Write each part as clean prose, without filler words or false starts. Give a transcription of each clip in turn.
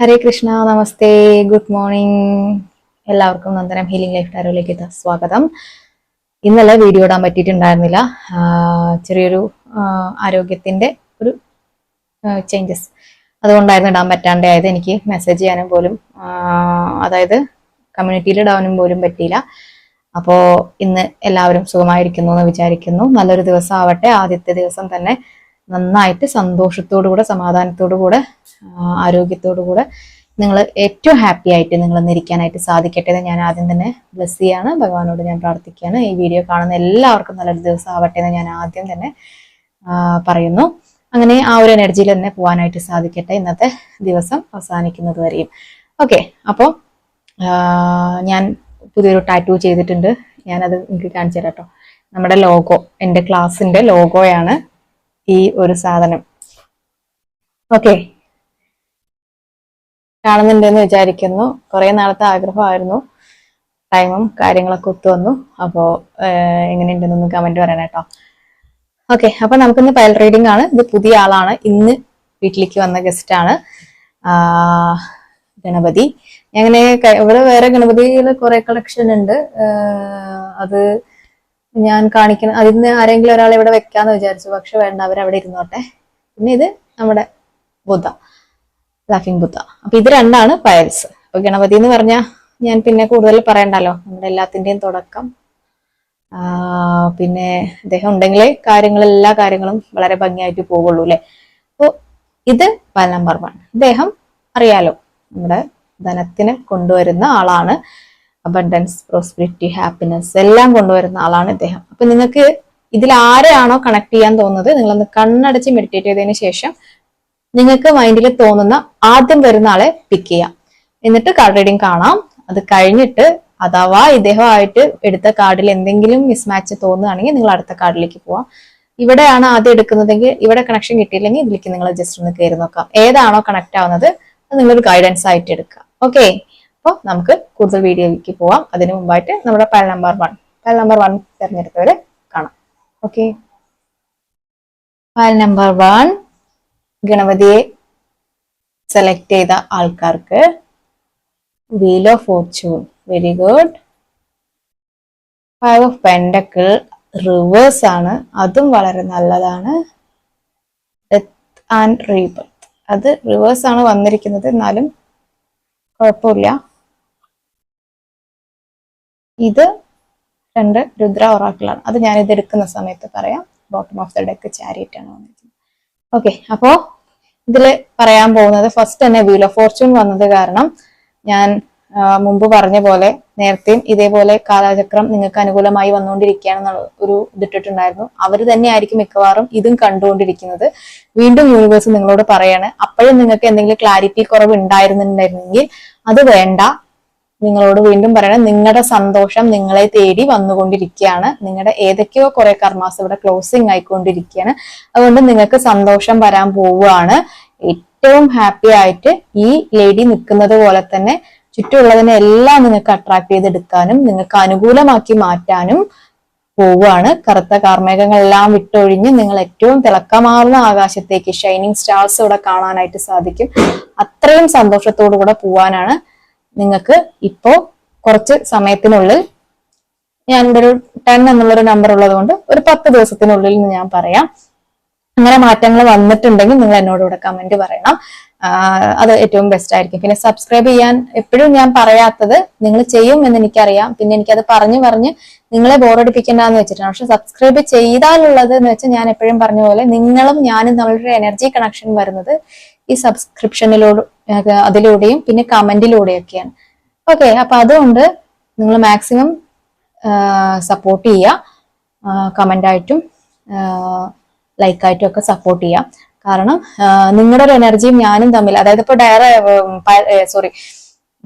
ഹരേ കൃഷ്ണ, നമസ്തേ, good morning. എല്ലാവർക്കും Nandanam healing life ടാരോയിലേക്ക് സ്വാഗതം. ഇന്നലെ വീഡിയോ ഇടാൻ പറ്റിയിട്ടുണ്ടായിരുന്നില്ല. ചെറിയൊരു ആരോഗ്യത്തിന്റെ ഒരു ചേഞ്ചസ്, അതുകൊണ്ടായിരുന്നു ഇടാൻ പറ്റാണ്ടായത്. എനിക്ക് മെസ്സേജ് ചെയ്യാനും പോലും അതായത് കമ്മ്യൂണിറ്റിയിൽ ഇടാനും പോലും പറ്റിയില്ല. അപ്പോൾ ഇന്ന് എല്ലാവരും സുഖമായിരിക്കുന്നു എന്ന് വിചാരിക്കുന്നു. നല്ലൊരു ദിവസം ആവട്ടെ. ആദ്യത്തെ ദിവസം തന്നെ നന്നായിട്ട് സന്തോഷത്തോടു കൂടെ, സമാധാനത്തോടു കൂടെ, ആരോഗ്യത്തോടു കൂടെ നിങ്ങൾ ഏറ്റവും ഹാപ്പി ആയിട്ട് നിങ്ങൾ ഇരിക്കാനായിട്ട് സാധിക്കട്ടെ എന്ന് ഞാൻ ആദ്യം തന്നെ ബ്ലെസ് ചെയ്യാണ്. ഭഗവാനോട് ഞാൻ പ്രാർത്ഥിക്കുകയാണ്. ഈ വീഡിയോ കാണുന്ന എല്ലാവർക്കും നല്ലൊരു ദിവസം ആവട്ടെ എന്ന് ഞാൻ ആദ്യം തന്നെ പറയുന്നു. അങ്ങനെ ആ ഒരു എനർജിയിൽ തന്നെ പോകാനായിട്ട് സാധിക്കട്ടെ ഇന്നത്തെ ദിവസം അവസാനിക്കുന്നത് വരെയും. ഓക്കെ, അപ്പോൾ ഞാൻ പുതിയൊരു ടാറ്റൂ ചെയ്തിട്ടുണ്ട്. ഞാനത് എനിക്ക് കാണിച്ചു തരാം കേട്ടോ. നമ്മുടെ ലോഗോ, എൻ്റെ ക്ലാസ്സിന്റെ ലോഗോയാണ് ഈ ഒരു സാധനം. ഓക്കെ, കാണുന്നുണ്ടെന്ന് വിചാരിക്കുന്നു. കുറെ നാളത്തെ ആഗ്രഹമായിരുന്നു. ടൈമും കാര്യങ്ങളൊക്കെ ഒത്തുവന്നു. അപ്പോൾ എങ്ങനെയുണ്ടെന്നൊന്ന് കമന്റ് പറയണം കേട്ടോ. ഓക്കെ, അപ്പൊ നമുക്കിന്ന് പൈൽ റീഡിംഗ് ആണ്. ഇത് പുതിയ ആളാണ്, ഇന്ന് വീട്ടിലേക്ക് വന്ന ഗസ്റ്റ് ആണ്. ഗണപതി. അങ്ങനെ ഇവിടെ വേറെ ഗണപതിയിൽ കുറെ കളക്ഷൻ ഉണ്ട്. അത് ഞാൻ കാണിക്കണം. അതിന് ആരെങ്കിലും ഒരാളെ ഇവിടെ വെക്കാന്ന് വിചാരിച്ചു, പക്ഷെ വേണ്ട, അവരവിടെ ഇരുന്നോട്ടെ. പിന്നെ ഇത് നമ്മുടെ ബുദ്ധ, ലാഫിംഗ് ബുദ്ധ. അപ്പൊ ഇത് രണ്ടാണ് പയൽസ്. അപ്പൊ ഗണപതി എന്ന് പറഞ്ഞാൽ ഞാൻ പിന്നെ കൂടുതൽ പറയണ്ടല്ലോ, നമ്മുടെ എല്ലാത്തിന്റെയും തുടക്കം. പിന്നെ അദ്ദേഹം ഉണ്ടെങ്കിലേ എല്ലാ കാര്യങ്ങളും വളരെ ഭംഗിയായിട്ട് പോകുള്ളൂ അല്ലെ. അപ്പൊ ഇത് പയൽ നമ്പർ 1. ഇദ്ദേഹം അറിയാലോ, നമ്മുടെ ധനത്തിനെ കൊണ്ടുവരുന്ന ആളാണ്. അബണ്ടൻസ്, പ്രോസ്പെരിറ്റി, ഹാപ്പിനെസ് എല്ലാം കൊണ്ടുവരുന്ന ആളാണ് ഇദ്ദേഹം. അപ്പൊ നിങ്ങൾക്ക് ഇതിൽ ആരെയാണോ കണക്ട് ചെയ്യാൻ തോന്നുന്നത്, നിങ്ങളൊന്ന് കണ്ണടച്ച് മെഡിറ്റേറ്റ് ചെയ്തതിന് ശേഷം നിങ്ങൾക്ക് മൈൻഡിൽ തോന്നുന്ന ആദ്യം വരുന്ന ആളെ പിക്ക് ചെയ്യാം. എന്നിട്ട് കാർഡ് റീഡിംഗ് കാണാം. അത് കഴിഞ്ഞിട്ട് അഥവാ ഇദ്ദേഹമായിട്ട് എടുത്ത കാർഡിൽ എന്തെങ്കിലും മിസ്മാച്ച് തോന്നുകയാണെങ്കിൽ നിങ്ങൾ അടുത്ത കാർഡിലേക്ക് പോവാം. ഇവിടെയാണ് ആദ്യം എടുക്കുന്നതെങ്കിൽ ഇവിടെ കണക്ഷൻ കിട്ടിയില്ലെങ്കിൽ ഇതിലേക്ക് നിങ്ങൾ ജസ്റ്റ് ഒന്ന് കയറി നോക്കാം. ഏതാണോ കണക്ട് ആവുന്നത് അത് നിങ്ങളൊരു ഗൈഡൻസ് ആയിട്ട് എടുക്കുക. ഓക്കെ, അപ്പോൾ നമുക്ക് കൂടുതൽ വീഡിയോയിലേക്ക് പോവാം. അതിനു മുമ്പായിട്ട് നമ്മുടെ പയൽ നമ്പർ 1 തിരഞ്ഞെടുത്തവരെ കാണാം. ഓക്കെ, പയൽ നമ്പർ 1 ഗണപതിയെ സെലക്ട് ചെയ്ത ആൾക്കാർക്ക് wheel of Fortune, very good. 5 of pentacle reverse ആണ്, അതും വളരെ നല്ലതാണ്. ഡെത്ത് ആൻഡ് റീബർത്ത്, അത് റിവേഴ്സ് ആണ് വന്നിരിക്കുന്നത്, എന്നാലും കുഴപ്പമില്ല. ഇത് 2 രുദ്ര ഒറാക്കിളാണ്. അത് ഞാനിത് എടുക്കുന്ന സമയത്ത് പറയാം. Bottom of the deck chariot ആണ് വന്നിരിക്കുന്നത്. ഓക്കെ, അപ്പോ ഇതില് പറയാൻ പോകുന്നത് ഫസ്റ്റ് തന്നെ വീൽ ഓഫ് ഫോർച്യൂൺ വന്നത് കാരണം ഞാൻ മുമ്പ് പറഞ്ഞ പോലെ നേരത്തെയും ഇതേപോലെ കാലചക്രം നിങ്ങൾക്ക് അനുകൂലമായി വന്നുകൊണ്ടിരിക്കുകയാണെന്നുള്ള ഒരു ഇതിട്ടിട്ടുണ്ടായിരുന്നു. അവർ തന്നെ ആയിരിക്കും മിക്കവാറും ഇതും കണ്ടുകൊണ്ടിരിക്കുന്നത്. വീണ്ടും യൂണിവേഴ്സ് നിങ്ങളോട് പറയാണ്, അപ്പോഴും നിങ്ങൾക്ക് എന്തെങ്കിലും ക്ലാരിറ്റി കുറവ് ഉണ്ടായിരുന്നുണ്ടെങ്കിൽ അത് വേണ്ട. നിങ്ങളോട് വീണ്ടും പറയണം, നിങ്ങളുടെ സന്തോഷം നിങ്ങളെ തേടി വന്നുകൊണ്ടിരിക്കുകയാണ്. നിങ്ങളുടെ ഏതൊക്കെയോ കുറെ കർമാസ് ഇവിടെ ക്ലോസിങ് ആയിക്കൊണ്ടിരിക്കുകയാണ്. അതുകൊണ്ട് നിങ്ങൾക്ക് സന്തോഷം വരാൻ പോവുകയാണ്. ഏറ്റവും ഹാപ്പി ആയിട്ട് ഈ ലേഡി നിൽക്കുന്നത് പോലെ തന്നെ ചുറ്റുമുള്ളതിനെ എല്ലാം നിങ്ങൾക്ക് അട്രാക്ട് ചെയ്തെടുക്കാനും നിങ്ങൾക്ക് അനുകൂലമാക്കി മാറ്റാനും പോവുകയാണ്. കറുത്ത കാർമേഘങ്ങളെല്ലാം വിട്ടൊഴിഞ്ഞ് നിങ്ങൾ ഏറ്റവും തിളക്കമാർന്ന ആകാശത്തേക്ക്, ഷൈനിങ് സ്റ്റാർസ് ഇവിടെ കാണാനായിട്ട് സാധിക്കും. അത്രയും സന്തോഷത്തോടു കൂടെ പോവാനാണ് നിങ്ങൾക്ക് ഇപ്പോ കുറച്ച് സമയത്തിനുള്ളിൽ. ഞാൻ ഇവിടെ ഒരു 10 എന്നുള്ളൊരു നമ്പർ ഉള്ളത് കൊണ്ട് ഒരു 10 ദിവസത്തിനുള്ളിൽ ഞാൻ പറയാം. അങ്ങനെ മാറ്റങ്ങൾ വന്നിട്ടുണ്ടെങ്കിൽ നിങ്ങൾ എന്നോട് ഇവിടെ കമന്റ് പറയണം. അത് ഏറ്റവും ബെസ്റ്റ് ആയിരിക്കും. പിന്നെ സബ്സ്ക്രൈബ് ചെയ്യാൻ എപ്പോഴും ഞാൻ പറയാത്തത് നിങ്ങൾ ചെയ്യും എന്ന് എനിക്കറിയാം. പിന്നെ എനിക്കത് പറഞ്ഞ് നിങ്ങളെ ബോറടിപ്പിക്കേണ്ടെന്ന് വെച്ചിട്ടാണ്. പക്ഷെ സബ്സ്ക്രൈബ് ചെയ്താലുള്ളത് എന്ന് വെച്ചാൽ ഞാൻ എപ്പോഴും പറഞ്ഞ പോലെ നിങ്ങളും ഞാനും തമ്മിലൊരു എനർജി കണക്ഷൻ വരുന്നത് ഈ അതിലൂടെയും പിന്നെ കമന്റിലൂടെയൊക്കെയാണ്. ഓക്കെ, അപ്പൊ അതുകൊണ്ട് നിങ്ങൾ മാക്സിമം സപ്പോർട്ട് ചെയ്യുക. കമന്റായിട്ടും ലൈക്കായിട്ടും ഒക്കെ സപ്പോർട്ട് ചെയ്യാം. കാരണം നിങ്ങളുടെ ഒരു എനർജിയും ഞാനും തമ്മിൽ, അതായത് ഇപ്പൊ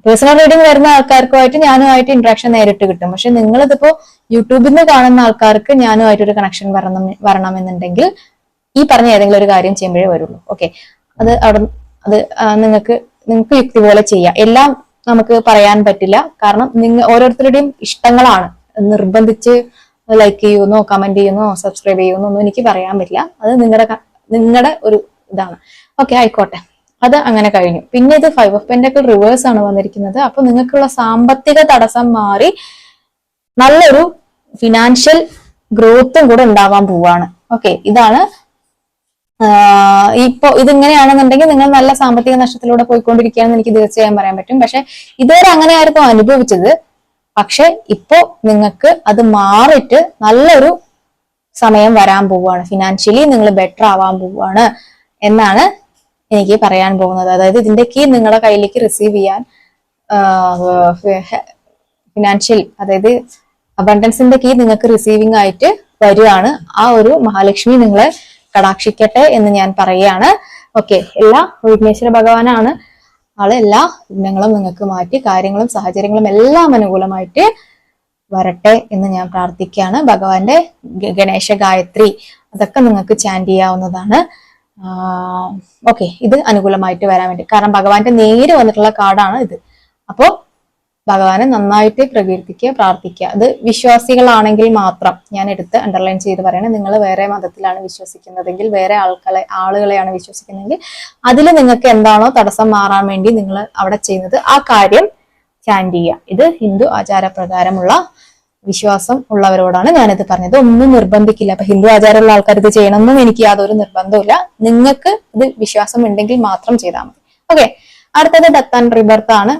പേഴ്സണൽ റീഡിംഗ് വരുന്ന ആൾക്കാർക്കുമായിട്ട് ഞാനുമായിട്ട് ഇന്ററാക്ഷൻ നേരിട്ട് കിട്ടും. പക്ഷെ നിങ്ങളിതിപ്പോ യൂട്യൂബിൽ നിന്ന് കാണുന്ന ആൾക്കാർക്ക് ഞാനുമായിട്ടൊരു കണക്ഷൻ വരണമെന്നുണ്ടെങ്കിൽ ഈ പറഞ്ഞ ഏതെങ്കിലും ഒരു കാര്യം ചെയ്യുമ്പോഴേ വരുള്ളൂ. ഓക്കെ, അത് നിങ്ങൾക്ക് യുക്തി പോലെ ചെയ്യാം. എല്ലാം നമുക്ക് പറയാൻ പറ്റില്ല. കാരണം ഓരോരുത്തരുടെയും ഇഷ്ടങ്ങളാണ്. നിർബന്ധിച്ച് ലൈക്ക് ചെയ്യുന്നോ കമന്റ് ചെയ്യുന്നോ സബ്സ്ക്രൈബ് ചെയ്യുന്നോ ഒന്നും എനിക്ക് പറയാൻ പറ്റില്ല. അത് നിങ്ങളുടെ ഒരു ഇതാണ്. ഓക്കെ, ആയിക്കോട്ടെ. അത് അങ്ങനെ കഴിഞ്ഞു. പിന്നെ ഇത് 5 of Pentacles റിവേഴ്സ് ആണ് വന്നിരിക്കുന്നത്. അപ്പൊ നിങ്ങൾക്കുള്ള സാമ്പത്തിക തടസ്സം മാറി നല്ലൊരു ഫിനാൻഷ്യൽ ഗ്രോത്തും കൂടെ ഉണ്ടാവാൻ പോവാണ്. ഓക്കെ, ഇതാണ് ഇപ്പൊ ഇതിങ്ങനെയാണെന്നുണ്ടെങ്കിൽ നിങ്ങൾ നല്ല സാമ്പത്തിക നഷ്ടത്തിലൂടെ പോയിക്കൊണ്ടിരിക്കുകയാണെന്ന് എനിക്ക് തീർച്ചയായും പറയാൻ പറ്റും. പക്ഷെ ഇതുവരെ അങ്ങനെ ആയിരുന്നു അനുഭവിച്ചത്. പക്ഷെ ഇപ്പോ നിങ്ങൾക്ക് അത് മാറിയിട്ട് നല്ലൊരു സമയം വരാൻ പോവുകയാണ്. ഫിനാൻഷ്യലി നിങ്ങൾ ബെറ്റർ ആവാൻ പോവുകയാണ് എന്നാണ് എനിക്ക് പറയാൻ പോകുന്നത്. അതായത് ഇതിന്റെ കീ നിങ്ങളുടെ കയ്യിലേക്ക് റിസീവ് ചെയ്യാൻ ഫിനാൻഷ്യൽ, അതായത് അബണ്ടൻസിന്റെ കീ നിങ്ങൾക്ക് റിസീവിംഗ് ആയിട്ട് വരികയാണ്. ആ ഒരു മഹാലക്ഷ്മി നിങ്ങളെ കടാക്ഷിക്കട്ടെ എന്ന് ഞാൻ പറയുകയാണ്. ഓക്കെ, എല്ലാ വിഘ്നേശ്വര ഭഗവാനാണ് ആള് എല്ലാ വിഘ്നങ്ങളും നിങ്ങൾക്ക് മാറ്റി കാര്യങ്ങളും സാഹചര്യങ്ങളും എല്ലാം അനുകൂലമായിട്ട് വരട്ടെ എന്ന് ഞാൻ പ്രാർത്ഥിക്കുകയാണ്. ഭഗവാന്റെ ഗണേശ ഗായത്രി അതൊക്കെ നിങ്ങൾക്ക് ചാൻഡ് ചെയ്യാവുന്നതാണ്. ഓക്കെ, ഇത് അനുകൂലമായിട്ട് വരാൻ വേണ്ടി, കാരണം ഭഗവാന്റെ നേര് വന്നിട്ടുള്ള കാർഡാണ് ഇത്. അപ്പോ ഭഗവാനെ നന്നായിട്ട് പ്രകീർത്തിക്കുക, പ്രാർത്ഥിക്കുക. അത് വിശ്വാസികളാണെങ്കിൽ മാത്രം ഞാൻ എടുത്ത് അണ്ടർലൈൻ ചെയ്ത് പറയണേ. നിങ്ങൾ വേറെ മതത്തിലാണ് വിശ്വസിക്കുന്നതെങ്കിൽ, വേറെ ആളുകളെയാണ് വിശ്വസിക്കുന്നതെങ്കിൽ, അതിൽ നിങ്ങൾക്ക് എന്താണോ തടസ്സം മാറാൻ വേണ്ടി നിങ്ങൾ അവിടെ ചെയ്യുന്നത് ആ കാര്യം ചാൻഡ് ചെയ്യുക. ഇത് ഹിന്ദു ആചാരപ്രകാരമുള്ള വിശ്വാസം ഉള്ളവരോടാണ് ഞാനിത് പറഞ്ഞത്. ഒന്നും നിർബന്ധിക്കില്ല. അപ്പൊ ഹിന്ദു ആചാരമുള്ള ആൾക്കാർ ഇത് ചെയ്യണമെന്നും എനിക്ക് യാതൊരു നിർബന്ധമില്ല. നിങ്ങൾക്ക് ഇത് വിശ്വാസം ഉണ്ടെങ്കിൽ മാത്രം ചെയ്താൽ മതി. ഓക്കെ, അടുത്തത് ഡെത്ത് ആൻഡ് റിബർത്ത് ആണ്.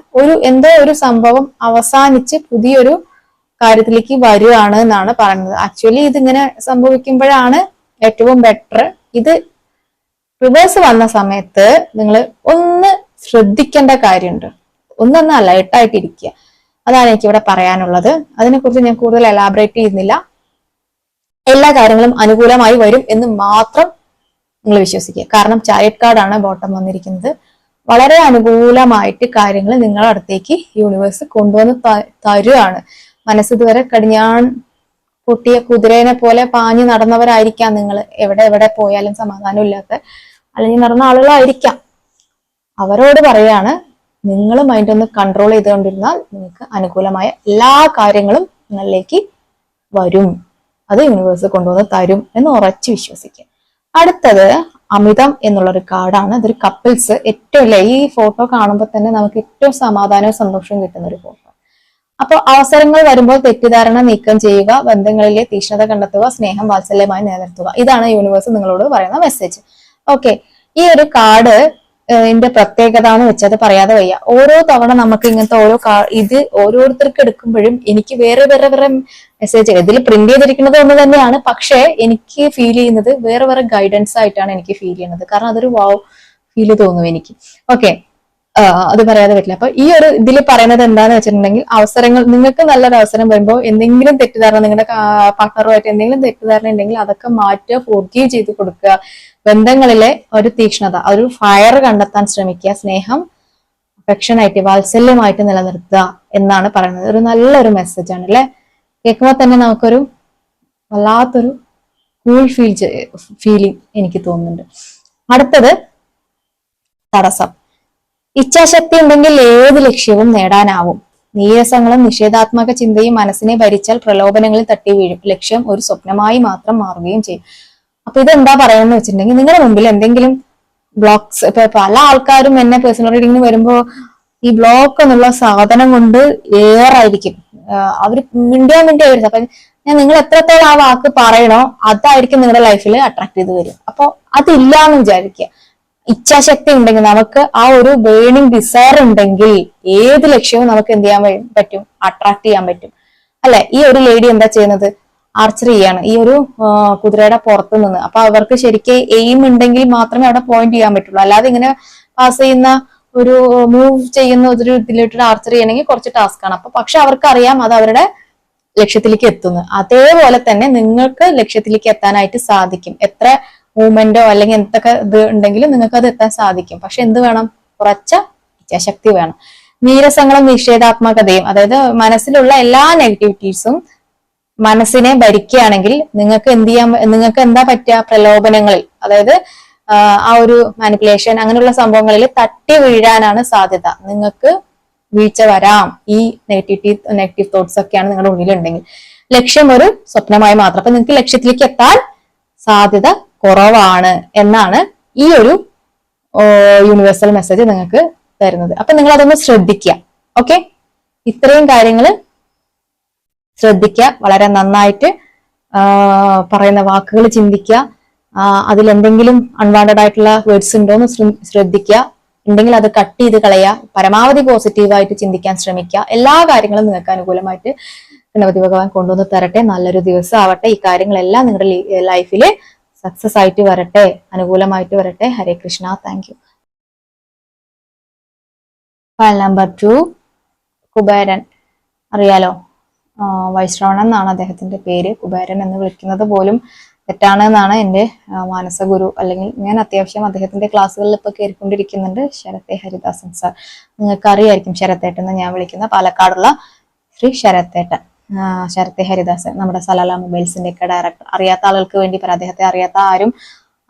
എന്തോ ഒരു സംഭവം അവസാനിച്ച് പുതിയൊരു കാര്യത്തിലേക്ക് വരികയാണ് എന്നാണ് പറയുന്നത്. ആക്ച്വലി ഇതിങ്ങനെ സംഭവിക്കുമ്പോഴാണ് ഏറ്റവും ബെറ്റർ. ഇത് റിവേഴ്സ് വന്ന സമയത്ത് നിങ്ങൾ ഒന്ന് ശ്രദ്ധിക്കേണ്ട കാര്യമുണ്ട്. ഒന്നൊന്ന് അലർട്ടായിട്ടിരിക്കുക. അതാണ് എനിക്ക് ഇവിടെ പറയാനുള്ളത്. അതിനെക്കുറിച്ച് ഞാൻ കൂടുതൽ എലാബറേറ്റ് ചെയ്യുന്നില്ല. എല്ലാ കാര്യങ്ങളും അനുകൂലമായി വരും എന്ന് മാത്രം നിങ്ങൾ വിശ്വസിക്കുക. കാരണം ചാരിയറ്റ് കാർഡാണ് ബോട്ടം വന്നിരിക്കുന്നത്. വളരെ അനുകൂലമായിട്ട് കാര്യങ്ങൾ നിങ്ങളുടെ അടുത്തേക്ക് യൂണിവേഴ്സ് കൊണ്ടുവന്ന് തരുകയാണ്. മനസ്സിതുവരെ കടിഞ്ഞാൺ പൊട്ടിയ കുതിരേനെ പോലെ പാഞ്ഞു നടന്നവരായിരിക്കാം നിങ്ങൾ. എവിടെ പോയാലും സമാധാനം ഇല്ലാത്ത അല്ലെങ്കിൽ നടന്ന ആളുകളായിരിക്കാം. അവരോട് പറയാണ്, നിങ്ങൾ മൈൻഡ് ഒന്ന് കൺട്രോൾ ചെയ്തുകൊണ്ടിരുന്നാൽ നിങ്ങൾക്ക് അനുകൂലമായ എല്ലാ കാര്യങ്ങളും നിങ്ങളിലേക്ക് വരും. അത് യൂണിവേഴ്സ് കൊണ്ടുവന്ന് തരും എന്ന് ഉറച്ചു വിശ്വസിക്കുക. അടുത്തത് അമിതം എന്നുള്ളൊരു കാർഡാണ്. ഇതൊരു കപ്പിൾസ് ഏറ്റവും ഈ ഫോട്ടോ കാണുമ്പോൾ തന്നെ നമുക്ക് ഏറ്റവും സമാധാനവും സന്തോഷവും കിട്ടുന്ന ഒരു ഫോട്ടോ. അപ്പൊ അവസരങ്ങൾ വരുമ്പോൾ തെറ്റിദ്ധാരണ നീക്കം ചെയ്യുക, ബന്ധങ്ങളിലെ തീക്ഷ്ണത കണ്ടെത്തുക, സ്നേഹം വാത്സല്യമായി നിലനിർത്തുക. ഇതാണ് യൂണിവേഴ്സ് നിങ്ങളോട് പറയുന്ന മെസ്സേജ്. ഓക്കെ, ഈ ഒരു കാർഡ് ഇതിന്റെ പ്രത്യേകത എന്ന് വെച്ചത് പറയാതെ വയ്യ. ഓരോ തവണ നമുക്ക് ഇങ്ങനത്തെ ഇത് ഓരോരുത്തർക്ക് എടുക്കുമ്പോഴും എനിക്ക് വേറെ മെസ്സേജ്, ഇതിൽ പ്രിന്റ് ചെയ്തിരിക്കുന്നത് ഒന്ന് തന്നെയാണ്. പക്ഷേ എനിക്ക് ഫീൽ ചെയ്യുന്നത് വേറെ ഗൈഡൻസ് ആയിട്ടാണ് എനിക്ക് ഫീൽ ചെയ്യുന്നത്. കാരണം അതൊരു വാവ് ഫീല് തോന്നും എനിക്ക്. ഓക്കെ, അത് പറയാതെ പറ്റില്ല. അപ്പൊ ഈ ഒരു ഇതിൽ പറയുന്നത് എന്താന്ന് വെച്ചിട്ടുണ്ടെങ്കിൽ, അവസരങ്ങൾ നിങ്ങൾക്ക് നല്ലൊരു അവസരം വരുമ്പോൾ എന്തെങ്കിലും തെറ്റിദ്ധാരണ, നിങ്ങളുടെ പാർട്ട്ണറുമായിട്ട് എന്തെങ്കിലും തെറ്റിദ്ധാരണ ഉണ്ടെങ്കിൽ അതൊക്കെ മാറ്റുക, ഫോർഗീവ് ചെയ്ത് കൊടുക്കുക. ബന്ധങ്ങളിലെ ഒരു തീക്ഷ്ണത, ഒരു ഫയർ കണ്ടെത്താൻ ശ്രമിക്കുക. സ്നേഹം അഫെക്ഷനായിട്ട് വാത്സല്യമായിട്ട് നിലനിർത്തുക എന്നാണ് പറയുന്നത്. ഒരു നല്ലൊരു മെസ്സേജ് ആണ് അല്ലെ. കേൾക്കുമ്പോൾ തന്നെ നമുക്കൊരു വല്ലാത്തൊരു കൂൾ ഫീലിംഗ് എനിക്ക് തോന്നുന്നുണ്ട്. അടുത്തത് തടസ്സം. ഇച്ഛാശക്തി ഉണ്ടെങ്കിൽ ഏത് ലക്ഷ്യവും നേടാനാവും. നീരസങ്ങളും നിഷേധാത്മക ചിന്തയും മനസ്സിനെ ഭരിച്ചാൽ പ്രലോഭനങ്ങളിൽ തട്ടി വീഴും. ലക്ഷ്യം ഒരു സ്വപ്നമായി മാത്രം മാറുകയും ചെയ്യും. അപ്പൊ ഇതെന്താ പറയാന്ന് വെച്ചിട്ടുണ്ടെങ്കിൽ, നിങ്ങളുടെ മുമ്പിൽ എന്തെങ്കിലും ബ്ലോക്സ്, ഇപ്പൊ പല ആൾക്കാരും എന്നെ പേഴ്സണൽ റീഡിങ്ങിന് വരുമ്പോ ഈ ബ്ലോക്ക് എന്നുള്ള സാധനം കൊണ്ട് ഏറായിരിക്കും അവര് മിണ്ടിയാ വരും. അപ്പൊ ഞാൻ നിങ്ങൾ എത്രത്തോളം ആ വാക്ക് പറയണോ അതായിരിക്കും നിങ്ങളുടെ ലൈഫിൽ അട്രാക്ട് ചെയ്ത് വരും. അപ്പൊ അതില്ല എന്ന് വിചാരിക്കുക. ഇച്ഛാശക്തി ഉണ്ടെങ്കിൽ, നമുക്ക് ആ ഒരു ബേണിംഗ് ഡിസയർ ഉണ്ടെങ്കിൽ ഏത് ലക്ഷ്യവും നമുക്ക് എന്ത് ചെയ്യാൻ പറ്റും, അട്രാക്ട് ചെയ്യാൻ പറ്റും അല്ലെ. ഈ ഒരു ലേഡി എന്താ ചെയ്യുന്നത്, ആർച്ചറി ചെയ്യാണ് ഈ ഒരു കുതിരയുടെ പുറത്തു നിന്ന്. അപ്പൊ അവർക്ക് ശരിക്കും എയിം ഉണ്ടെങ്കിൽ മാത്രമേ അവിടെ പോയിന്റ് ചെയ്യാൻ പറ്റുള്ളൂ. അല്ലാതെ ഇങ്ങനെ പാസ് ചെയ്യുന്ന ഒരു മൂവ് ചെയ്യുന്ന ഒരു ഇതിലിട്ട് ആർച്ചറി ചെയ്യണമെങ്കിൽ കുറച്ച് ടാസ്ക് ആണ്. അപ്പൊ പക്ഷെ അവർക്ക് അറിയാം അത് അവരുടെ ലക്ഷ്യത്തിലേക്ക് എത്തുന്നു. അതേപോലെ തന്നെ നിങ്ങൾക്ക് ലക്ഷ്യത്തിലേക്ക് എത്താനായിട്ട് സാധിക്കും. എത്ര മൂവ്മെന്റോ അല്ലെങ്കിൽ എന്തൊക്കെ ഇത് ഉണ്ടെങ്കിലും നിങ്ങൾക്ക് അത് എത്താൻ സാധിക്കും. പക്ഷെ എന്ത് വേണം, കുറച്ച ഇച്ഛാശക്തി വേണം. നീരസങ്ങളും നിഷേധാത്മകതയും, അതായത് മനസ്സിലുള്ള എല്ലാ നെഗറ്റിവിറ്റീസും മനസ്സിനെ ഭരിക്കുകയാണെങ്കിൽ നിങ്ങൾക്ക് നിങ്ങൾക്ക് എന്താ പറ്റുക, പ്രലോഭനങ്ങളിൽ, അതായത് ആ ഒരു മാനിപ്പുലേഷൻ അങ്ങനെയുള്ള സംഭവങ്ങളിൽ തട്ടി വീഴാനാണ് സാധ്യത. നിങ്ങൾക്ക് വീഴ്ച വരാം. ഈ നെഗറ്റീവ് തോട്ട്സ് ഒക്കെയാണ് നിങ്ങളുടെ ഉള്ളിലുണ്ടെങ്കിൽ. ലക്ഷ്യം ഒരു സ്വപ്നമായി മാത്രം. അപ്പൊ നിങ്ങൾക്ക് ലക്ഷ്യത്തിലേക്ക് എത്താൻ സാധ്യത കുറവാണ് എന്നാണ് ഈ ഒരു യൂണിവേഴ്സൽ മെസ്സേജ് നിങ്ങൾക്ക് തരുന്നത്. അപ്പൊ നിങ്ങൾ അതൊന്ന് ശ്രദ്ധിക്കുക. ഓക്കെ, ഇത്രയും കാര്യങ്ങൾ ശ്രദ്ധിക്കുക. വളരെ നന്നായിട്ട് പറയുന്ന വാക്കുകൾ ചിന്തിക്കുക. അതിലെന്തെങ്കിലും അൺവാണ്ടഡ് ആയിട്ടുള്ള വേർഡ്സ് ഉണ്ടോ എന്ന് ശ്രദ്ധിക്കുക. ഉണ്ടെങ്കിൽ അത് കട്ട് ചെയ്ത് കളയുക. പരമാവധി പോസിറ്റീവായിട്ട് ചിന്തിക്കാൻ ശ്രമിക്കുക. എല്ലാ കാര്യങ്ങളും നിങ്ങൾക്ക് അനുകൂലമായിട്ട് ഗണപതി ഭഗവാൻ കൊണ്ടുവന്ന് തരട്ടെ. നല്ലൊരു ദിവസം ആവട്ടെ. ഈ കാര്യങ്ങളെല്ലാം നിങ്ങളുടെ ലൈഫിൽ സക്സസ് ആയിട്ട് വരട്ടെ, അനുകൂലമായിട്ട് വരട്ടെ. Hare Krishna. Thank you. File number 2, Kuberan. അറിയാലോ, വൈശ്രവണൻ എന്നാണ് അദ്ദേഹത്തിന്റെ പേര്. കുബേരൻ എന്ന് വിളിക്കുന്നത് പോലും തെറ്റാണ് എന്നാണ് എൻ്റെ മാനസഗുരു, അല്ലെങ്കിൽ ഞാൻ അത്യാവശ്യം അദ്ദേഹത്തിന്റെ ക്ലാസ്സുകളിൽ ഇപ്പൊ കയറിക്കൊണ്ടിരിക്കുന്നുണ്ട്. ശരത്തെ ഹരിദാസൻ സാർ, നിങ്ങൾക്ക് അറിയായിരിക്കും ശരത്തേട്ടൻ എന്ന് ഞാൻ വിളിക്കുന്ന പാലക്കാടുള്ള ശ്രീ ശരത്തേട്ടൻ, ശരത്തെ ഹരിദാസൻ, നമ്മുടെ സലാല മൊബൈൽസിന്റെ ഒക്കെ ഡയറക്ടർ. അറിയാത്ത ആളുകൾക്ക് വേണ്ടി പറയാം, അദ്ദേഹത്തെ അറിയാത്ത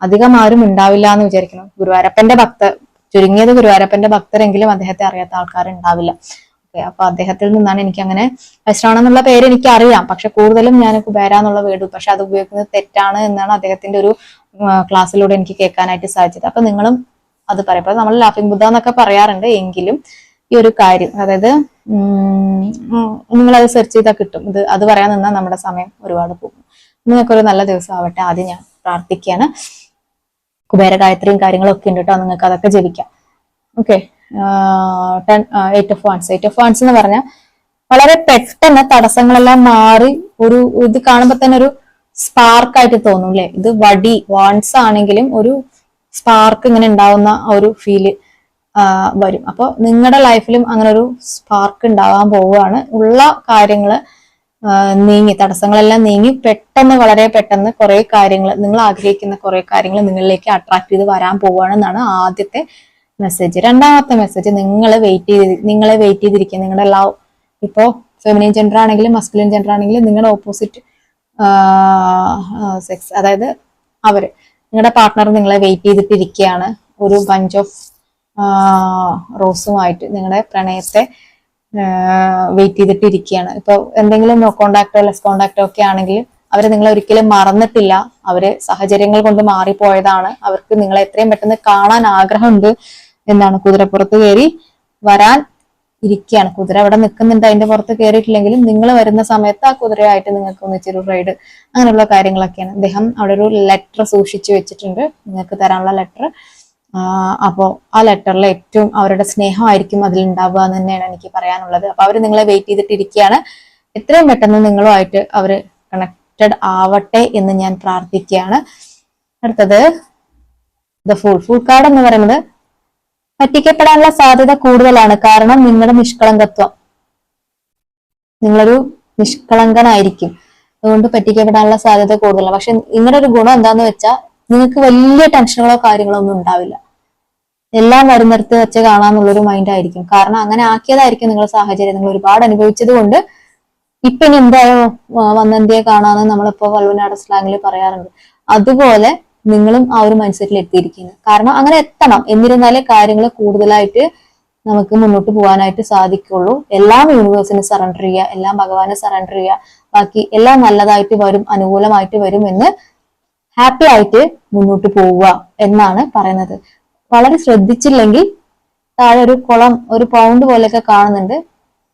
അധികം ആരും ഉണ്ടാവില്ല എന്ന് വിചാരിക്കണം. ഗുരുവായൂരപ്പന്റെ ഭക്തർ, ചുരുങ്ങിയത് ഗുരുവായൂരപ്പന്റെ ഭക്തരെങ്കിലും അദ്ദേഹത്തെ അറിയാത്ത ആൾക്കാർ ഉണ്ടാവില്ല. അപ്പൊ അദ്ദേഹത്തിൽ നിന്നാണ് എനിക്ക് അങ്ങനെ വൈശ്രവണ എന്നുള്ള പേര് എനിക്ക് അറിയാം. പക്ഷെ കൂടുതലും ഞാൻ കുബേര എന്നുള്ള വേർഡ്, പക്ഷെ അത് ഉപയോഗിക്കുന്നത് തെറ്റാണ് എന്നാണ് അദ്ദേഹത്തിന്റെ ഒരു ക്ലാസ്സിലൂടെ എനിക്ക് കേൾക്കാനായിട്ട് സാധിച്ചത്. അപ്പൊ നിങ്ങളും അത് പറയാം. അപ്പൊ നമ്മൾ ലാഫിംഗ് ബുദ്ധ എന്നൊക്കെ പറയാറുണ്ട്, എങ്കിലും ഈ ഒരു കാര്യം, അതായത് നിങ്ങളത് സെർച്ച് ചെയ്താൽ കിട്ടും. അത് പറയാൻ നിന്നാൽ നമ്മുടെ സമയം ഒരുപാട് പോകും. നിങ്ങൾക്കൊരു നല്ല ദിവസം ആവട്ടെ. ആദ്യം ഞാൻ പ്രാർത്ഥിക്കുകയാണ്. കുബേര ഗായത്രിയും കാര്യങ്ങളൊക്കെ ഉണ്ട് കേട്ടോ, നിങ്ങൾക്ക് അതൊക്കെ ജപിക്കാം. ഓക്കെ, 8 of Wands എന്ന് പറഞ്ഞാൽ വളരെ പെട്ടെന്ന് തടസ്സങ്ങളെല്ലാം മാറി ഇത് കാണുമ്പോൾ തന്നെ ഒരു സ്പാർക്ക് ആയിട്ട് തോന്നും അല്ലെ. ഇത് വടി വാൺസ് ആണെങ്കിലും ഒരു സ്പാർക്ക് ഇങ്ങനെ ഉണ്ടാവുന്ന ഒരു ഫീല് വരും. അപ്പൊ നിങ്ങളുടെ ലൈഫിലും അങ്ങനെ ഒരു സ്പാർക്ക് ഉണ്ടാവാൻ പോവുകയാണ്. ഉള്ള കാര്യങ്ങള് നീങ്ങി, തടസ്സങ്ങളെല്ലാം നീങ്ങി പെട്ടെന്ന്, വളരെ പെട്ടെന്ന് കുറെ കാര്യങ്ങൾ, നിങ്ങൾ ആഗ്രഹിക്കുന്ന കുറെ കാര്യങ്ങൾ നിങ്ങളിലേക്ക് അട്രാക്ട് ചെയ്ത് വരാൻ പോവുകയാണെന്നാണ് ആദ്യത്തെ മെസ്സേജ്. രണ്ടാമത്തെ മെസ്സേജ്, നിങ്ങളെ വെയിറ്റ് ചെയ്തിരിക്കുക. നിങ്ങളുടെ ലവ്, ഇപ്പോ ഫെമിനിൻ ജെൻഡർ ആണെങ്കിലും മസ്കുലിൻ ജെൻഡർ ആണെങ്കിലും നിങ്ങളുടെ ഓപ്പോസിറ്റ് സെക്സ്, അതായത് നിങ്ങളുടെ പാർട്ട്ണർ നിങ്ങളെ വെയിറ്റ് ചെയ്തിട്ടിരിക്കുകയാണ്. ഒരു ബഞ്ച് ഓഫ് റോസുമായിട്ട് നിങ്ങളുടെ പ്രണയത്തെ വെയിറ്റ് ചെയ്തിട്ടിരിക്കുകയാണ്. ഇപ്പൊ എന്തെങ്കിലും നോ കോണ്ടാക്ടോ ലെസ് കോണ്ടാക്ടോ ഒക്കെ ആണെങ്കിൽ അവര് നിങ്ങളെ ഒരിക്കലും മറന്നിട്ടില്ല. അവര് സാഹചര്യങ്ങൾ കൊണ്ട് മാറിപ്പോയതാണ്. അവർക്ക് നിങ്ങളെ എത്രയും പെട്ടെന്ന് കാണാൻ ആഗ്രഹമുണ്ട് എന്നാണ്. കുതിരപ്പുറത്ത് കയറി വരാൻ ഇരിക്കുകയാണ്. കുതിര അവിടെ നിൽക്കുന്നുണ്ട്, അതിന്റെ പുറത്ത് കയറിയിട്ടില്ലെങ്കിലും നിങ്ങൾ വരുന്ന സമയത്ത് ആ കുതിരയായിട്ട് നിങ്ങൾക്ക് ഒന്നിച്ചൊരു റൈഡ്, അങ്ങനെയുള്ള കാര്യങ്ങളൊക്കെയാണ്. അദ്ദേഹം അവിടെ ഒരു ലെറ്റർ സൂക്ഷിച്ചു വെച്ചിട്ടുണ്ട്, നിങ്ങൾക്ക് തരാനുള്ള ലെറ്റർ. അപ്പോ ആ ലെറ്ററിൽ ഏറ്റവും അവരുടെ സ്നേഹമായിരിക്കും അതിലുണ്ടാവുക എന്ന് തന്നെയാണ് എനിക്ക് പറയാനുള്ളത്. അപ്പൊ അവര് നിങ്ങളെ വെയിറ്റ് ചെയ്തിട്ടിരിക്കുകയാണ്. എത്രയും പെട്ടെന്ന് നിങ്ങളുമായിട്ട് അവര് കണക്റ്റഡ് ആവട്ടെ എന്ന് ഞാൻ പ്രാർത്ഥിക്കുകയാണ്. അടുത്തത് ദ ഫൂൾ കാർഡ് എന്ന് പറയുന്നത് പറ്റിക്കപ്പെടാനുള്ള സാധ്യത കൂടുതലാണ്. കാരണം നിങ്ങളുടെ നിഷ്കളങ്കത്വം, നിങ്ങളൊരു നിഷ്കളങ്കനായിരിക്കും, അതുകൊണ്ട് പറ്റിക്കപ്പെടാനുള്ള സാധ്യത കൂടുതലാണ്. പക്ഷെ നിങ്ങളുടെ ഒരു ഗുണം എന്താന്ന് വെച്ചാൽ നിങ്ങൾക്ക് വലിയ ടെൻഷനുകളോ കാര്യങ്ങളോ ഒന്നും ഉണ്ടാവില്ല. എല്ലാം വരുന്നിടത്ത് വെച്ച് കാണാന്നുള്ളൊരു മൈൻഡ് ആയിരിക്കും. കാരണം അങ്ങനെ ആക്കിയതായിരിക്കും നിങ്ങളുടെ സാഹചര്യം. നിങ്ങൾ ഒരുപാട് അനുഭവിച്ചത് കൊണ്ട് ഇപ്പൊ ഇനി എന്തായോ വന്നെന്തിയെ കാണാന്ന് നമ്മളിപ്പോ വള്ളുവനാട് സ്ലാങ്ങിൽ പറയാറുണ്ട്. അതുപോലെ നിങ്ങളും ആ ഒരു മൈൻഡ് സെറ്റിൽ എത്തിയിരിക്കുന്നത്. കാരണം അങ്ങനെ എത്തണം. എന്നിരുന്നാലേ കാര്യങ്ങൾ കൂടുതലായിട്ട് നമുക്ക് മുന്നോട്ട് പോകാനായിട്ട് സാധിക്കുള്ളൂ. എല്ലാം യൂണിവേഴ്സിന് സറണ്ടർ ചെയ്യുക, എല്ലാം ഭഗവാന് സറണ്ടർ ചെയ്യുക. ബാക്കി എല്ലാം നല്ലതായിട്ട് വരും, അനുകൂലമായിട്ട് വരും എന്ന് ഹാപ്പി ആയിട്ട് മുന്നോട്ട് പോവുക എന്നാണ് പറയുന്നത്. വളരെ ശ്രദ്ധിച്ചില്ലെങ്കിൽ താഴെ ഒരു കുളം, ഒരു പൗണ്ട് പോലെയൊക്കെ കാണുന്നുണ്ട്,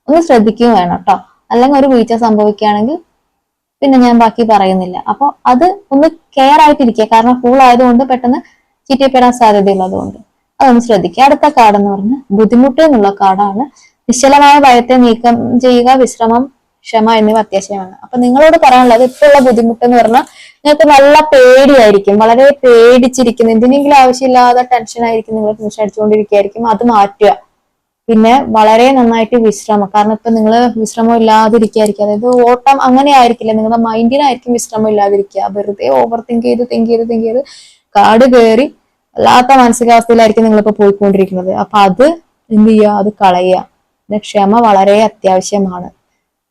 ഒന്ന് ശ്രദ്ധിക്കുകയും വേണം കേട്ടോ. അല്ലെങ്കിൽ ഒരു വീഴ്ച സംഭവിക്കുകയാണെങ്കിൽ പിന്നെ ഞാൻ ബാക്കി പറയുന്നില്ല. അപ്പൊ അത് ഒന്ന് കെയർ ആയിട്ടിരിക്കുക. കാരണം ഫുൾ ആയതുകൊണ്ട് പെട്ടെന്ന് ചീറ്റപ്പെടാൻ സാധ്യതയുള്ളതുകൊണ്ട് അതൊന്ന് ശ്രദ്ധിക്കുക. അടുത്ത കാർഡ് എന്ന് പറഞ്ഞാൽ ബുദ്ധിമുട്ട് എന്നുള്ള കാർഡാണ്. നിശ്ചലമായ ഭയത്തെ നീക്കം ചെയ്യുക, വിശ്രമം, ക്ഷമ എന്നിവ അത്യാവശ്യമാണ്. അപ്പൊ നിങ്ങളോട് പറയാനുള്ളത്, ഇപ്പോഴുള്ള ബുദ്ധിമുട്ട് എന്ന് പറഞ്ഞാൽ നിങ്ങൾക്ക് നല്ല പേടിയായിരിക്കും, വളരെ പേടിച്ചിരിക്കുന്നു, എന്തിനെങ്കിലും ആവശ്യമില്ലാതെ ടെൻഷൻ ആയിരിക്കും, നിങ്ങൾ ടെൻഷൻ അടിച്ചുകൊണ്ടിരിക്കുകയായിരിക്കും. അത് മാറ്റുക. പിന്നെ വളരെ നന്നായിട്ട് വിശ്രമം. കാരണം ഇപ്പൊ നിങ്ങൾ വിശ്രമം ഇല്ലാതിരിക്കുകയായിരിക്കും, അതായത് ഓട്ടം അങ്ങനെ ആയിരിക്കില്ല, നിങ്ങളുടെ മൈൻഡിനായിരിക്കും വിശ്രമം ഇല്ലാതിരിക്കുക. വെറുതെ ഓവർ തിങ്ക് ചെയ്ത് കാട് കയറി വല്ലാത്ത മാനസികാവസ്ഥയിലായിരിക്കും നിങ്ങളിപ്പോ പോയിക്കൊണ്ടിരിക്കുന്നത്. അപ്പൊ അത് എന്ത് ചെയ്യുക, അത് കളയുക. പിന്നെ ക്ഷമ വളരെ അത്യാവശ്യമാണ്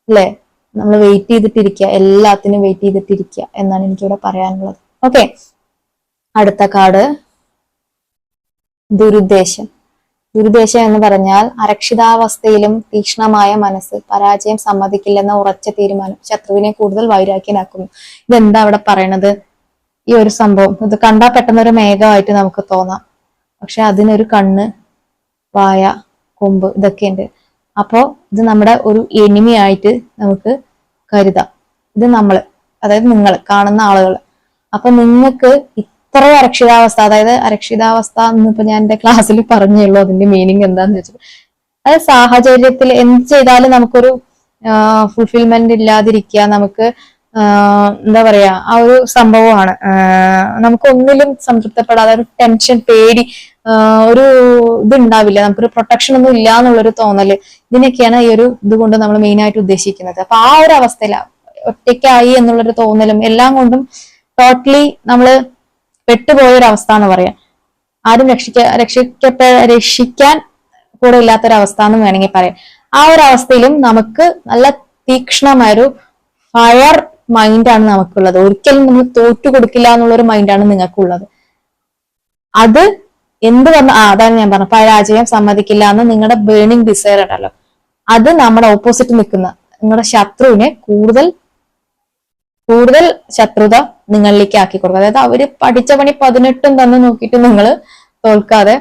അല്ലെ. നമ്മൾ വെയിറ്റ് ചെയ്തിട്ടിരിക്കുക, എല്ലാത്തിനും വെയിറ്റ് ചെയ്തിട്ടിരിക്കുക എന്നാണ് എനിക്കിവിടെ പറയാനുള്ളത്. ഓക്കെ, അടുത്ത കാർഡ് ദുരുദ്ദേശം. ദുരുദ്ദേശം എന്ന് പറഞ്ഞാൽ അരക്ഷിതാവസ്ഥയിലും തീക്ഷ്ണമായ മനസ്സ്, പരാജയം സമ്മതിക്കില്ലെന്ന ഉറച്ച തീരുമാനം, ശത്രുവിനെ കൂടുതൽ വൈരാഗ്യനാക്കുന്നു. ഇതെന്താ അവിടെ പറയണത്? ഈ ഒരു സംഭവം ഇത് കണ്ടാൽ പെട്ടെന്ന് ഒരു മേഘമായിട്ട് നമുക്ക് തോന്നാം. പക്ഷെ അതിനൊരു കണ്ണ്, വായ, കൊമ്പ് ഇതൊക്കെ ഉണ്ട്. അപ്പോ ഇത് നമ്മുടെ ഒരു എനിമി ആയിട്ട് നമുക്ക് കരുതാം. ഇത് നമ്മള്, അതായത് നിങ്ങൾ കാണുന്ന ആളുകൾ. അപ്പൊ നിങ്ങൾക്ക് ഇത്ര അരക്ഷിതാവസ്ഥ, അതായത് അരക്ഷിതാവസ്ഥ എന്നിപ്പോ ഞാൻ എന്റെ ക്ലാസ്സിൽ പറഞ്ഞുള്ളൂ അതിന്റെ മീനിങ് എന്താന്ന് വെച്ചാൽ, അത് സാഹചര്യത്തിൽ എന്ത് ചെയ്താലും നമുക്കൊരു ഫുൾഫിൽമെന്റ് ഇല്ലാതിരിക്കുക, നമുക്ക് എന്താ പറയാ ആ ഒരു സംഭവമാണ്. നമുക്ക് ഒന്നിലും സംതൃപ്തപ്പെടാതെ ഒരു ടെൻഷൻ, പേടി, ഒരു ഇതുണ്ടാവില്ല, നമുക്കൊരു പ്രൊട്ടക്ഷൻ ഒന്നും ഇല്ല എന്നുള്ളൊരു തോന്നല്. ഇതിനൊക്കെയാണ് ഈ ഒരു ഇതുകൊണ്ട് നമ്മൾ മെയിൻ ആയിട്ട് ഉദ്ദേശിക്കുന്നത്. അപ്പൊ ആ ഒരു അവസ്ഥയില ഒറ്റയ്ക്കായി എന്നുള്ളൊരു തോന്നലും എല്ലാം കൊണ്ടും ടോട്ടലി നമ്മള് പെട്ടുപോയ ഒരു അവസ്ഥ എന്ന് പറയാം. ആരും രക്ഷിക്കാൻ കൂടെ ഇല്ലാത്തൊരവസ്ഥ എന്ന് വേണമെങ്കിൽ പറയാം. ആ ഒരു അവസ്ഥയിലും നമുക്ക് നല്ല തീക്ഷ്ണമായൊരു ഫയർ മൈൻഡാണ് നമുക്കുള്ളത്. ഒരിക്കലും നമ്മൾ തോറ്റു കൊടുക്കില്ല എന്നുള്ളൊരു മൈൻഡാണ് നിങ്ങൾക്കുള്ളത്. അത് എന്ത് പറഞ്ഞ അതാണ് ഞാൻ പറഞ്ഞത്, പരാജയം സമ്മതിക്കില്ല എന്ന് നിങ്ങളുടെ ബേണിംഗ് ഡിസയർ ഉണ്ടല്ലോ, അത് നമ്മുടെ ഓപ്പോസിറ്റ് നിൽക്കുന്ന നിങ്ങളുടെ ശത്രുവിനെ കൂടുതൽ ശത്രുത നിങ്ങളിലേക്ക് ആക്കി കൊടുക്കുക. അതായത് അവര് പഠിച്ച പണി 18 തന്നെ നോക്കിയിട്ട് നിങ്ങൾ തോൽക്കാതെ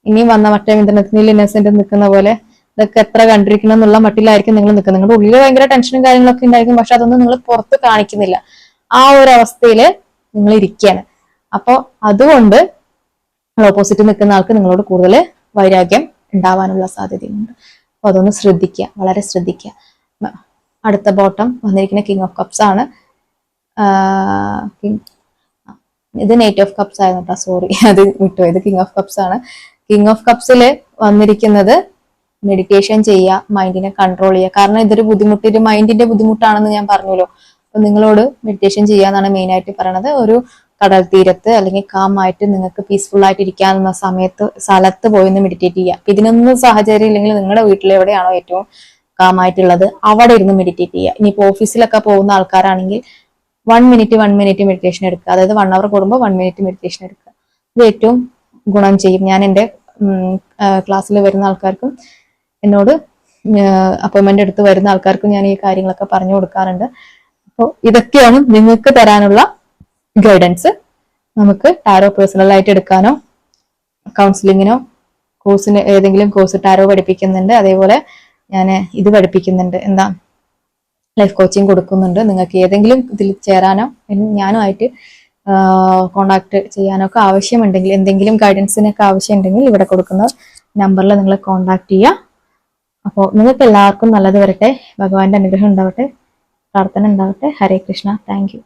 ഇനിയും വന്ന മറ്റേ ഇന്റർനെറ്റിൽ ഇന്നസെന്റ് നിൽക്കുന്ന പോലെ ഇതൊക്കെ എത്ര കണ്ടിരിക്കണം എന്നുള്ള മട്ടിലായിരിക്കും നിങ്ങൾ നിൽക്കുന്നത്. നിങ്ങളുടെ ഉള്ളിൽ ഭയങ്കര ടെൻഷനും കാര്യങ്ങളൊക്കെ ഉണ്ടായിരിക്കും, പക്ഷെ അതൊന്നും നിങ്ങൾ പുറത്ത് കാണിക്കുന്നില്ല. ആ ഒരു അവസ്ഥയില് നിങ്ങൾ ഇരിക്കുകയാണ്. അപ്പൊ അതുകൊണ്ട് ഓപ്പോസിറ്റ് നിൽക്കുന്ന ആൾക്ക് നിങ്ങളോട് കൂടുതൽ വൈരാഗ്യം ഉണ്ടാവാനുള്ള സാധ്യതയുണ്ട്. അപ്പൊ അതൊന്ന് ശ്രദ്ധിക്കുക, വളരെ ശ്രദ്ധിക്കുക. അടുത്ത ബോട്ടം വന്നിരിക്കുന്ന കിങ് ഓഫ് കപ്സ് ആണ്. ഇത് നൈറ്റ് ഓഫ് കപ്സ് ആയിരുന്നു കേട്ടോ, സോറി അത് വിട്ടു. ഇത് കിങ് ഓഫ് കപ്സ് ആണ്. കിങ് ഓഫ് കപ്സിൽ വന്നിരിക്കുന്നത് മെഡിറ്റേഷൻ ചെയ്യുക, മൈൻഡിനെ കൺട്രോൾ ചെയ്യുക. കാരണം ഇതൊരു ബുദ്ധിമുട്ട്, ഒരു മൈൻഡിന്റെ ബുദ്ധിമുട്ടാണെന്ന് ഞാൻ പറഞ്ഞല്ലോ. അപ്പൊ നിങ്ങളോട് മെഡിറ്റേഷൻ ചെയ്യാന്നാണ് മെയിൻ ആയിട്ട് പറയണത്. ഒരു കടൽ തീരത്ത് അല്ലെങ്കിൽ കാമായിട്ട് നിങ്ങൾക്ക് പീസ്ഫുൾ ആയിട്ട് ഇരിക്കാവുന്ന സ്ഥലത്ത് പോയി ഒന്ന് മെഡിറ്റേറ്റ് ചെയ്യുക. ഇതിനൊന്നും സാഹചര്യം ഇല്ലെങ്കിൽ നിങ്ങളുടെ വീട്ടിൽ എവിടെയാണോ ഏറ്റവും കാമായിട്ടുള്ളത് അവിടെ ഇരുന്ന് മെഡിറ്റേറ്റ് ചെയ്യുക. ഇനിയിപ്പോ ഓഫീസിലൊക്കെ പോകുന്ന ആൾക്കാരാണെങ്കിൽ 1 മിനിറ്റ് മെഡിറ്റേഷൻ എടുക്കുക. അതായത് 1 അവർ കൂടുമ്പോൾ 1 മിനിറ്റ് മെഡിറ്റേഷൻ എടുക്കുക. ഇത് ഏറ്റവും ഗുണം ചെയ്യും. ഞാൻ എൻ്റെ ക്ലാസ്സിൽ വരുന്ന ആൾക്കാർക്കും എന്നോട് അപ്പോയിന്റ്മെന്റ് എടുത്ത് വരുന്ന ആൾക്കാർക്കും ഞാൻ ഈ കാര്യങ്ങളൊക്കെ പറഞ്ഞു കൊടുക്കാറുണ്ട്. അപ്പോൾ ഇതൊക്കെയാണ് നിങ്ങൾക്ക് തരാനുള്ള ഗൈഡൻസ്. നമുക്ക് ടാരോ പേഴ്സണൽ ആയിട്ട് എടുക്കാനോ കൗൺസിലിങ്ങിനോ കോഴ്സിന് ഏതെങ്കിലും കോഴ്സ് ടാരോ പഠിപ്പിക്കുന്നുണ്ട്, അതേപോലെ ഞാൻ ഇത് പഠിപ്പിക്കുന്നുണ്ട്, എന്താ ലൈഫ് കോച്ചിങ് കൊടുക്കുന്നുണ്ട്. നിങ്ങൾക്ക് ഏതെങ്കിലും ഇതിൽ ചേരാനോ ഞാനുമായിട്ട് കോണ്ടാക്ട് ചെയ്യാനോ ഒക്കെ ആവശ്യമുണ്ടെങ്കിൽ, എന്തെങ്കിലും ഗൈഡൻസിനൊക്കെ ആവശ്യമുണ്ടെങ്കിൽ ഇവിടെ കൊടുക്കുന്ന നമ്പറിൽ നിങ്ങൾ കോണ്ടാക്ട് ചെയ്യുക. അപ്പോൾ നിങ്ങൾക്ക് എല്ലാവർക്കും നല്ലത് വരട്ടെ, ഭഗവാന്റെ അനുഗ്രഹം ഉണ്ടാവട്ടെ, പ്രാർത്ഥന ഉണ്ടാവട്ടെ. ഹരേ കൃഷ്ണ. Thank U.